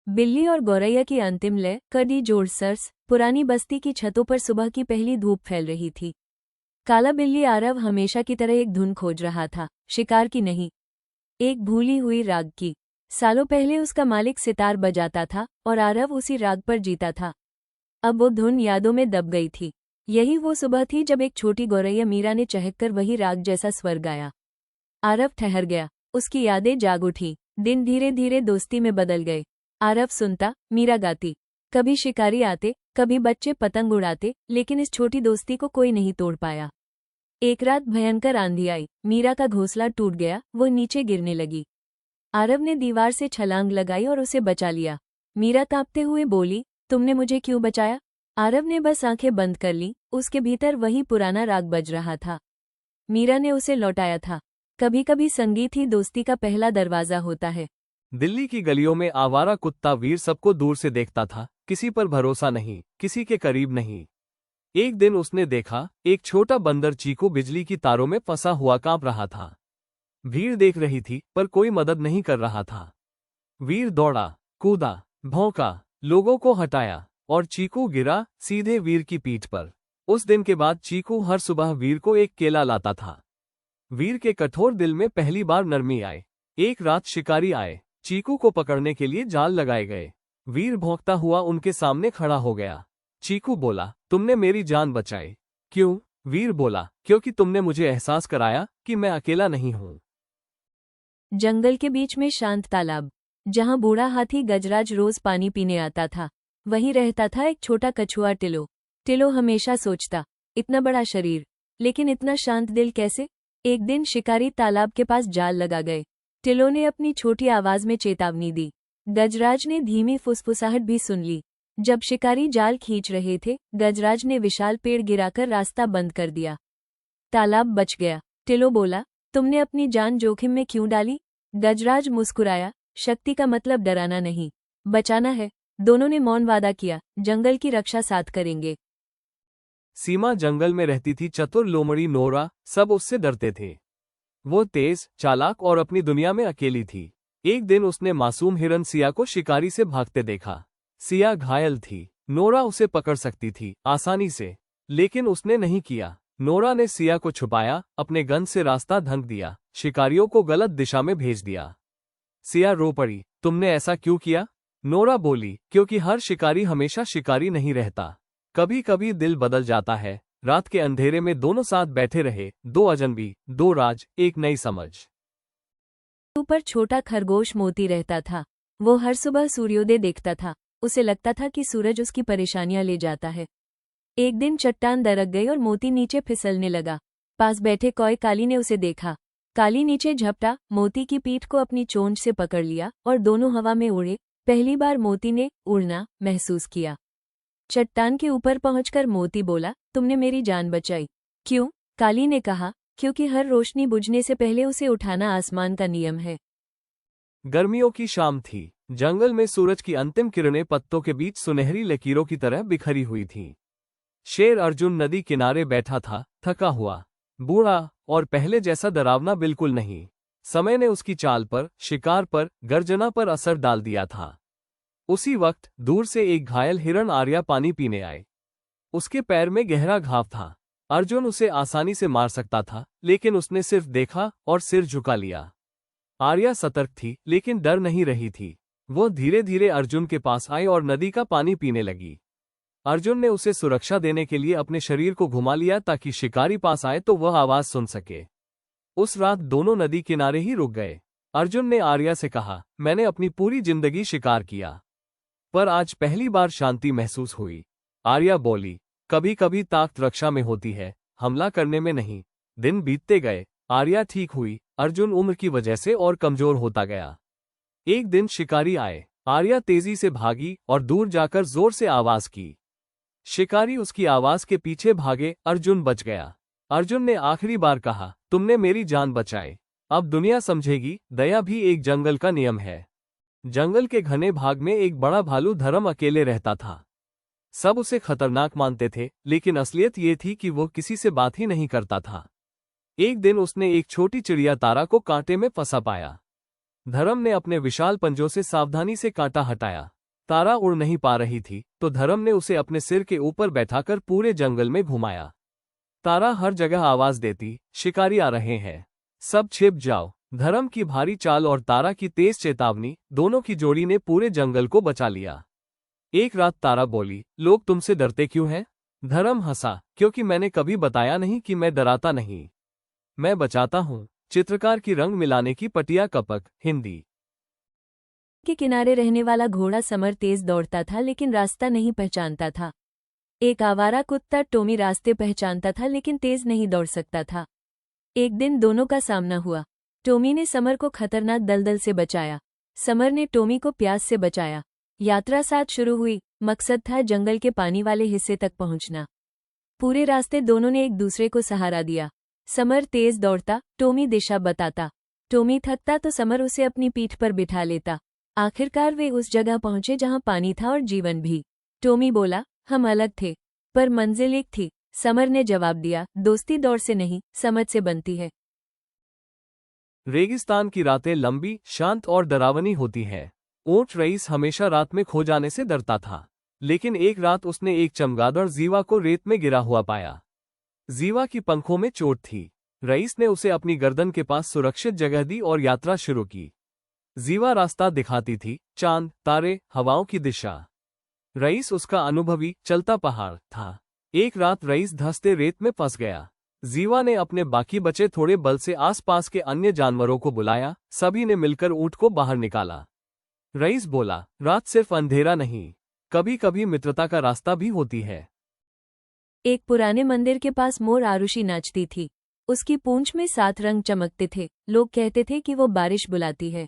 बिल्ली और गौरैया की अंतिम लय कड़ी जोड़ सर्स। पुरानी बस्ती की छतों पर सुबह की पहली धूप फैल रही थी। काला बिल्ली आरव हमेशा की तरह एक धुन खोज रहा था, शिकार की नहीं, एक भूली हुई राग की। सालों पहले उसका मालिक सितार बजाता था और आरव उसी राग पर जीता था। अब वो धुन यादों में दब गई थी। यही वो सुबह थी जब एक छोटी गौरैया मीरा ने चहककर वही राग जैसा स्वर गाया। आरव ठहर गया, उसकी यादें जाग उठी। दिन धीरे धीरे दोस्ती में बदल गए। आरव सुनता, मीरा गाती। कभी शिकारी आते, कभी बच्चे पतंग उड़ाते, लेकिन इस छोटी दोस्ती को कोई नहीं तोड़ पाया। एक रात भयंकर आंधी आई, मीरा का घोंसला टूट गया, वो नीचे गिरने लगी। आरव ने दीवार से छलांग लगाई और उसे बचा लिया। मीरा कांपते हुए बोली, तुमने मुझे क्यों बचाया? आरव ने बस आंखें बंद कर ली, उसके भीतर वही पुराना राग बज रहा था। मीरा ने उसे लौटाया था। कभी कभी संगीत ही दोस्ती का पहला दरवाजा होता है। दिल्ली की गलियों में आवारा कुत्ता वीर सबको दूर से देखता था, किसी पर भरोसा नहीं, किसी के करीब नहीं। एक दिन उसने देखा, एक छोटा बंदर चीकू बिजली की तारों में फंसा हुआ कांप रहा था। भीड़ देख रही थी, पर कोई मदद नहीं कर रहा था। वीर दौड़ा, कूदा, भौंका, लोगों को हटाया, और चीकू गिरा सीधे वीर की पीठ पर। उस दिन के बाद चीकू हर सुबह वीर को एक केला लाता था। वीर के कठोर दिल में पहली बार नरमी आई। एक रात शिकारी आए, चीकू को पकड़ने के लिए जाल लगाए गए। वीर भौंकता हुआ उनके सामने खड़ा हो गया। चीकू बोला, तुमने मेरी जान बचाई। क्यों? वीर बोला, क्योंकि तुमने मुझे एहसास कराया कि मैं अकेला नहीं हूँ। जंगल के बीच में शांत तालाब, जहां बूढ़ा हाथी गजराज रोज पानी पीने आता था, वहीं रहता था एक छोटा कछुआ टिलो। टिलो हमेशा सोचता, इतना बड़ा शरीर, लेकिन इतना शांत दिल कैसे? एक दिन शिकारी तालाब के पास जाल लगा गए। टिलो ने अपनी छोटी आवाज में चेतावनी दी। गजराज ने धीमी फुसफुसाहट भी सुन ली। जब शिकारी जाल खींच रहे थे, गजराज ने विशाल पेड़ गिराकर रास्ता बंद कर दिया। तालाब बच गया। टिलो बोला, तुमने अपनी जान जोखिम में क्यों डाली? गजराज मुस्कुराया, शक्ति का मतलब डराना नहीं, बचाना है। दोनों ने मौन वादा किया, जंगल की रक्षा साथ करेंगे। सीमा जंगल में रहती थी चतुर लोमड़ी नोरा, सब उससे डरते थे। वो तेज, चालाक और अपनी दुनिया में अकेली थी। एक दिन उसने मासूम हिरन सिया को शिकारी से भागते देखा। सिया घायल थी, नोरा उसे पकड़ सकती थी आसानी से, लेकिन उसने नहीं किया। नोरा ने सिया को छुपाया, अपने गन से रास्ता ढंक दिया, शिकारियों को गलत दिशा में भेज दिया। सिया रो पड़ी, तुमने ऐसा क्यों किया? नोरा बोली, क्योंकि हर शिकारी हमेशा शिकारी नहीं रहता, कभी कभी दिल बदल जाता है। रात के अंधेरे में दोनों साथ बैठे रहे, दो अजनबी, दो राज, एक नई समझ। ऊपर छोटा खरगोश मोती रहता था। वो हर सुबह सूर्योदय देखता था। उसे लगता था कि सूरज उसकी परेशानियां ले जाता है। एक दिन चट्टान दरक गई और मोती नीचे फिसलने लगा। पास बैठे कौए काली ने उसे देखा। काली नीचे झपटा, मोती की पीठ को अपनी चोंच से पकड़ लिया और दोनों हवा में उड़े। पहली बार मोती ने उड़ना महसूस किया। चट्टान के ऊपर पहुंचकर मोती बोला, तुमने मेरी जान बचाई। क्यों? काली ने कहा, क्योंकि हर रोशनी बुझने से पहले उसे उठाना आसमान का नियम है। गर्मियों की शाम थी। जंगल में सूरज की अंतिम किरणें पत्तों के बीच सुनहरी लकीरों की तरह बिखरी हुई थीं। शेर अर्जुन नदी किनारे बैठा था, थका हुआ, बूढ़ा, और पहले जैसा डरावना बिल्कुल नहीं। समय ने उसकी चाल पर, शिकार पर, गर्जना पर असर डाल दिया था। उसी वक्त दूर से एक घायल हिरण आर्या पानी पीने आए। उसके पैर में गहरा घाव था। अर्जुन उसे आसानी से मार सकता था, लेकिन उसने सिर्फ देखा और सिर झुका लिया। आर्या सतर्क थी, लेकिन डर नहीं रही थी। वो धीरे धीरे अर्जुन के पास आई और नदी का पानी पीने लगी। अर्जुन ने उसे सुरक्षा देने के लिए अपने शरीर को घुमा लिया ताकि शिकारी पास आए तो वह आवाज सुन सके। उस रात दोनों नदी किनारे ही रुक गए। अर्जुन ने आर्या से कहा, मैंने अपनी पूरी जिंदगी शिकार किया, पर आज पहली बार शांति महसूस हुई। आर्या बोली, कभी कभी ताकत रक्षा में होती है, हमला करने में नहीं। दिन बीतते गए, आर्या ठीक हुई, अर्जुन उम्र की वजह से और कमजोर होता गया। एक दिन शिकारी आए। आर्या तेजी से भागी और दूर जाकर जोर से आवाज की। शिकारी उसकी आवाज के पीछे भागे, अर्जुन बच गया। अर्जुन ने आखिरी बार कहा, तुमने मेरी जान बचाई। अब दुनिया समझेगी, दया भी एक जंगल का नियम है। जंगल के घने भाग में एक बड़ा भालू धर्म अकेले रहता था। सब उसे खतरनाक मानते थे, लेकिन असलियत ये थी कि वो किसी से बात ही नहीं करता था। एक दिन उसने एक छोटी चिड़िया तारा को कांटे में फंसा पाया। धर्म ने अपने विशाल पंजों से सावधानी से कांटा हटाया। तारा उड़ नहीं पा रही थी तो धर्म ने उसे अपने सिर के ऊपर बैठाकर पूरे जंगल में घुमाया। तारा हर जगह आवाज देती, शिकारी आ रहे हैं, सब छिप जाओ। धर्म की भारी चाल और तारा की तेज चेतावनी, दोनों की जोड़ी ने पूरे जंगल को बचा लिया। एक रात तारा बोली, लोग तुमसे डरते क्यों हैं? धर्म हंसा, क्योंकि मैंने कभी बताया नहीं कि मैं डराता नहीं, मैं बचाता हूँ। चित्रकार की रंग मिलाने की पटिया कपक, हिंदी। के किनारे रहने वाला घोड़ा समर तेज दौड़ता था लेकिन रास्ता नहीं पहचानता था। एक आवारा कुत्ता टॉमी रास्ते पहचानता था लेकिन तेज नहीं दौड़ सकता था। एक दिन दोनों का सामना हुआ। टॉमी ने समर को खतरनाक दलदल से बचाया, समर ने टॉमी को प्यास से बचाया। यात्रा साथ शुरू हुई, मकसद था जंगल के पानी वाले हिस्से तक पहुंचना। पूरे रास्ते दोनों ने एक दूसरे को सहारा दिया। समर तेज दौड़ता, टॉमी दिशा बताता। टॉमी थकता तो समर उसे अपनी पीठ पर बिठा लेता। आखिरकार वे उस जगह पहुंचे जहां पानी था और जीवन भी। टॉमी बोला, हम अलग थे पर मंजिल एक थी। समर ने जवाब दिया, दोस्ती दौड़ से नहीं, समझ से बनती है। रेगिस्तान की रातें लंबी, शांत और डरावनी होती हैं। ऊंट रईस हमेशा रात में खो जाने से डरता था, लेकिन एक रात उसने एक चमगादड़ जीवा को रेत में गिरा हुआ पाया। जीवा की पंखों में चोट थी। रईस ने उसे अपनी गर्दन के पास सुरक्षित जगह दी और यात्रा शुरू की। जीवा रास्ता दिखाती थी, चांद, तारे, हवाओं की दिशा। रईस उसका अनुभवी, चलता पहाड़ था। एक रात रईस धंसते रेत में फंस गया। जीवा ने अपने बाकी बचे थोड़े बल से आसपास के अन्य जानवरों को बुलाया, सभी ने मिलकर ऊंट को बाहर निकाला। रईस बोला, रात सिर्फ अंधेरा नहीं, कभी कभी मित्रता का रास्ता भी होती है। एक पुराने मंदिर के पास मोर आरुषि नाचती थी। उसकी पूंछ में 7 रंग चमकते थे। लोग कहते थे कि वो बारिश बुलाती है।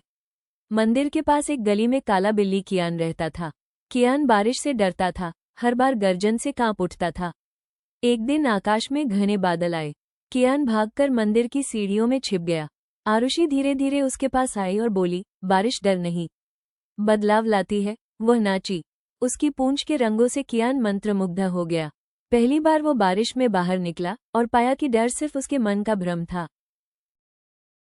मंदिर के पास एक गली में काला बिल्ली कियान रहता था। कियान बारिश से डरता था, हर बार गर्जन से कांप उठता था। एक दिन आकाश में घने बादल आए। कियान भागकर मंदिर की सीढ़ियों में छिप गया। आरुषि धीरे धीरे उसके पास आई और बोली, बारिश डर नहीं, बदलाव लाती है। वह नाची। उसकी पूंछ के रंगों से कियान मंत्रमुग्ध हो गया। पहली बार वो बारिश में बाहर निकला और पाया कि डर सिर्फ उसके मन का भ्रम था।